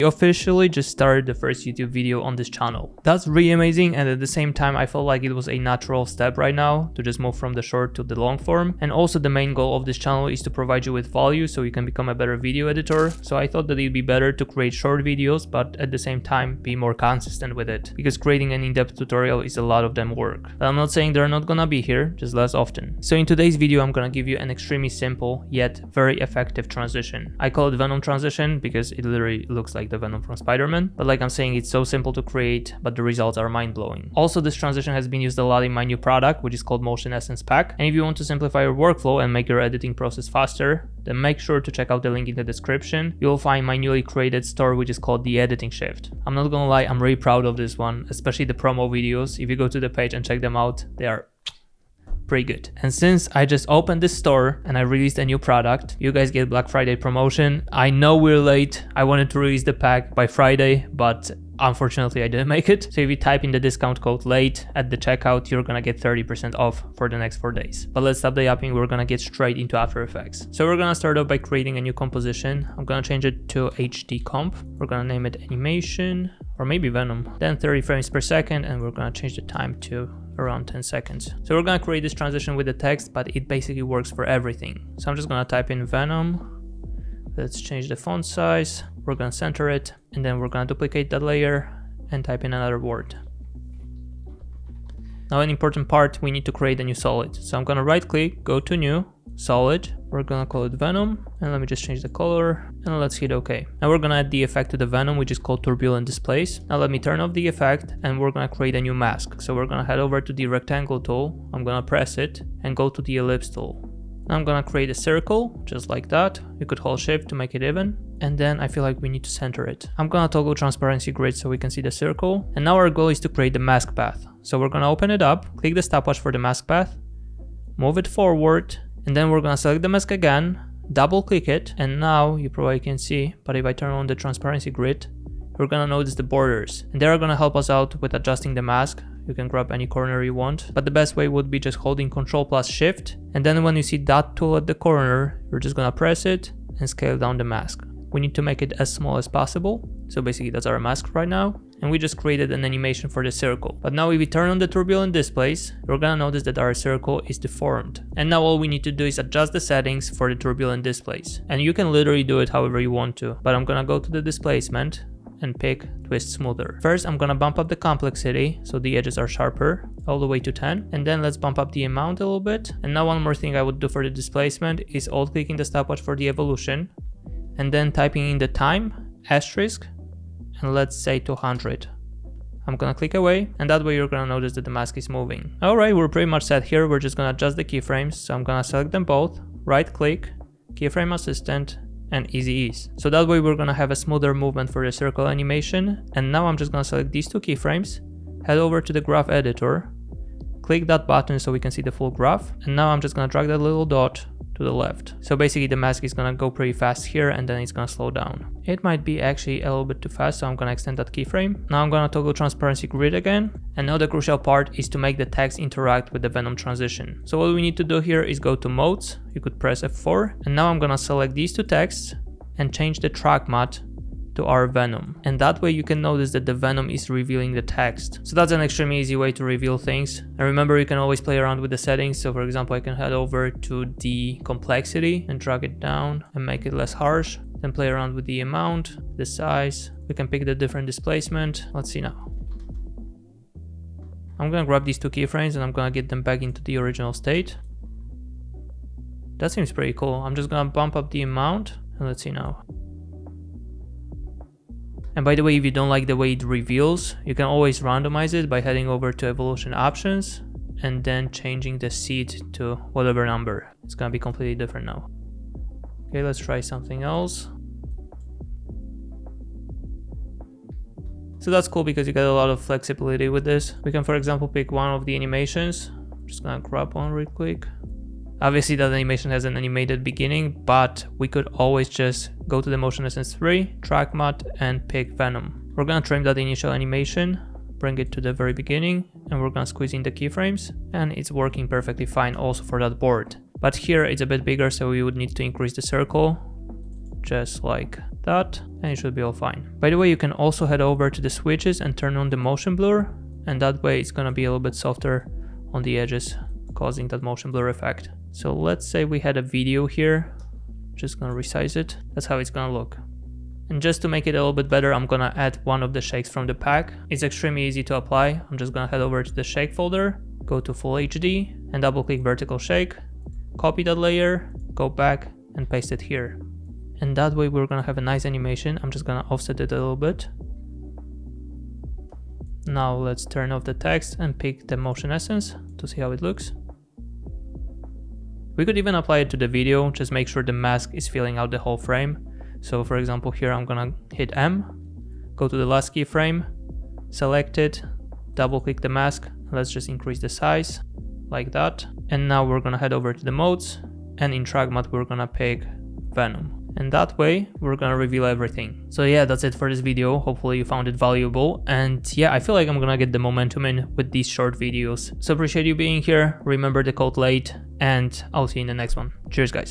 We officially just started the first YouTube video on this channel. That's really amazing, and at the same time I felt like it was a natural step right now to just move from the short to the long form. And also the main goal of this channel is to provide you with value so you can become a better video editor. So I thought that it'd be better to create short videos, but at the same time be more consistent with it, because creating an in-depth tutorial is a lot of them work. But I'm not saying they're not gonna be here, just less often. So in today's video I'm gonna give you an extremely simple yet very effective transition. I call it Venom transition because it literally looks like the Venom from Spider-Man, but like I'm saying, it's so simple to create, but the results are mind-blowing. Also, this transition has been used a lot in my new product, which is called Motion Essence Pack. And if you want to simplify your workflow and make your editing process faster, then make sure to check out the link in the description. You'll find my newly created store, which is called The Editing Shift. I'm not gonna lie, I'm really proud of this one, especially the promo videos. If you go to the page and check them out, they are pretty good. And since I just opened this store and I released a new product, you guys get Black Friday promotion. I know we're late. I wanted to release the pack by Friday, but unfortunately I didn't make it. So if you type in the discount code LATE at the checkout, you're gonna get 30% off for the next 4 days. But let's stop the yapping, we're gonna get straight into After Effects. So we're gonna start off by creating a new composition. I'm gonna change it to HD comp. We're gonna name it animation, or maybe Venom. Then 30 frames per second, and we're gonna change the time to around 10 seconds. So we're gonna create this transition with the text, but it basically works for everything. So I'm just gonna type in Venom. Let's change the font size. We're gonna center it, and then we're gonna duplicate that layer and type in another word. Now an important part, we need to create a new solid. So I'm gonna right click, go to new, solid. We're gonna call it Venom, and let me just change the color, and let's hit OK. Now we're gonna add the effect to the Venom, which is called Turbulent Displace. Now let me turn off the effect, and we're gonna create a new mask. So we're gonna head over to the rectangle tool. I'm gonna press it and go to the ellipse tool. Now I'm gonna create a circle, just like that. You could hold shift to make it even. And then I feel like we need to center it. I'm gonna toggle transparency grid so we can see the circle. And now our goal is to create the mask path. So we're gonna open it up, click the stopwatch for the mask path, move it forward, and then we're gonna select the mask again, double click it, and now you probably can see, but if I turn on the transparency grid, we're gonna notice the borders, and they are gonna help us out with adjusting the mask. You can grab any corner you want, but the best way would be just holding Ctrl plus Shift, and then when you see that tool at the corner, you're just gonna press it and scale down the mask. We need to make it as small as possible. So basically that's our mask right now. And we just created an animation for the circle. But now if we turn on the turbulent displace, you're gonna notice that our circle is deformed. And now all we need to do is adjust the settings for the turbulent displace. And you can literally do it however you want to. But I'm gonna go to the displacement and pick twist smoother. First, I'm gonna bump up the complexity so the edges are sharper, all the way to 10. And then let's bump up the amount a little bit. And now one more thing I would do for the displacement is alt clicking the stopwatch for the evolution, and then typing in the time, asterisk, and let's say 200. I'm gonna click away, and that way you're gonna notice that the mask is moving. Alright, we're pretty much set here. We're just gonna adjust the keyframes. So I'm gonna select them both, right click, keyframe assistant, and easy ease. So that way we're gonna have a smoother movement for the circle animation. And now I'm just gonna select these two keyframes, head over to the graph editor, click that button so we can see the full graph. And now I'm just gonna drag that little dot to the left. So basically the mask is gonna go pretty fast here, and then it's gonna slow down. It might be actually a little bit too fast, so I'm gonna extend that keyframe. Now I'm gonna toggle transparency grid again. And now the crucial part is to make the text interact with the Venom transition. So what we need to do here is go to modes. You could press F4. And now I'm gonna select these two texts and change the track matte to our Venom. And that way you can notice that the Venom is revealing the text. So that's an extremely easy way to reveal things. And remember, you can always play around with the settings. So for example, I can head over to the complexity and drag it down and make it less harsh. Then play around with the amount, the size. We can pick the different displacement. Let's see now. I'm gonna grab these two keyframes and I'm gonna get them back into the original state. That seems pretty cool. I'm just gonna bump up the amount, and let's see now. And by the way, if you don't like the way it reveals, you can always randomize it by heading over to evolution options and then changing the seed to whatever number. It's gonna be completely different now. Okay, let's try something else. So that's cool because you get a lot of flexibility with this. We can, for example, pick one of the animations. I'm just gonna grab one real quick. Obviously that animation has an animated beginning, but we could always just go to the Motion Essence 3, track matte, and pick Venom. We're gonna trim that initial animation, bring it to the very beginning, and we're gonna squeeze in the keyframes, and it's working perfectly fine also for that board. But here it's a bit bigger, so we would need to increase the circle. just like that, and it should be all fine. By the way, you can also head over to the switches and turn on the motion blur, and that way it's gonna be a little bit softer on the edges, causing that motion blur effect. So let's say we had a video here, just gonna resize it. That's how it's gonna look. And just to make it a little bit better, I'm gonna add one of the shakes from the pack. It's extremely easy to apply. I'm just gonna head over to the shake folder, go to Full HD and double click vertical shake, copy that layer, go back and paste it here. And that way we're gonna have a nice animation. I'm just gonna offset it a little bit. Now let's turn off the text and pick the motion essence to see how it looks. We could even apply it to the video, just make sure the mask is filling out the whole frame. So for example, here I'm gonna hit M, go to the last keyframe, select it, double click the mask, let's just increase the size, like that. And now we're gonna head over to the modes, and in track matte we're gonna pick Venom. And that way we're gonna reveal everything. So yeah, that's it for this video. Hopefully you found it valuable. And yeah, I feel like I'm gonna get the momentum in with these short videos. So appreciate you being here. Remember the code late, and I'll see you in the next one. Cheers guys.